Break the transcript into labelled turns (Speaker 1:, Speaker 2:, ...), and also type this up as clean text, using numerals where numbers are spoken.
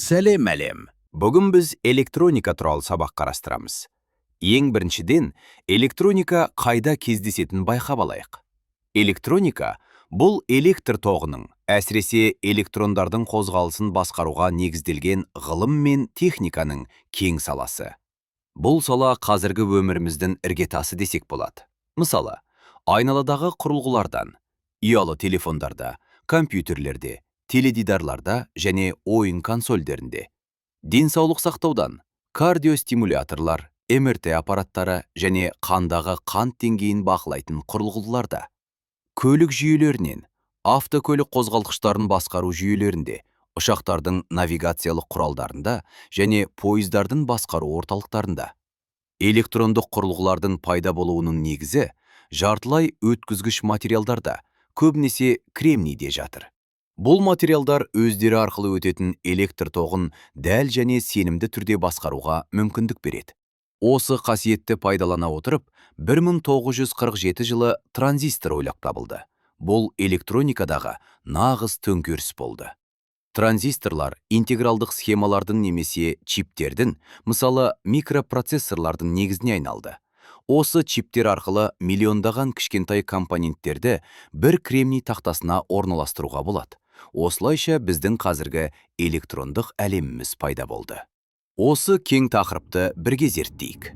Speaker 1: Сәлем әлем. Бүгін біз электроника туралы сабақ қарастырамыз. Ең біріншіден, электроника қайда кездесетінін байқап алайық. Электроника бұл электр тоғының, әсіресе электрондардың қозғалысын басқаруға негізделген ғылым мен техниканың кең саласы. Бұл сала қазіргі өміріміздің іргетасы десек болады. Мысалы, айналадағы құрылғылардан, ұялы телефондарда, компьютерлерде, теледидарларда және ойын консольдерінде. Денсаулық сақтаудан, кардиостимуляторлар, МРТ аппараттары және қандағы қант деңгейін бақылайтын құрылғыларда. Көлік жүйелерінен, автокөлік қозғалтқыштарын басқару жүйелерінде, ұшақтардың навигациялық құралдарында және пойыздардың басқару орталықтарында. Электрондық құрылғылардың пайда болуының негізі жартылай өткізгіш материалдарда, көбінесе кремнийде жатыр. Бұл материалдар өздері арқылы өтетін электр тоғын дәл және сенімді түрде басқаруға мүмкіндік береді. Осы қасиетті пайдалана отырып, 1947 жылы транзистор ойлап табылды. Бұл электроникадағы нағыз төңкеріс болды. Транзисторлар интегралдық схемалардың немесе чиптердің, мысалы микропроцессорлардың негізіне айналды. Осы чиптер арқылы миллиондаған кішкентай компоненттерді бір кремний тақтасына орналастыруға болады. Осылайша біздің қазіргі электрондық әлеміміз пайда болды. Осы кең тақырыпты бірге зерттейік.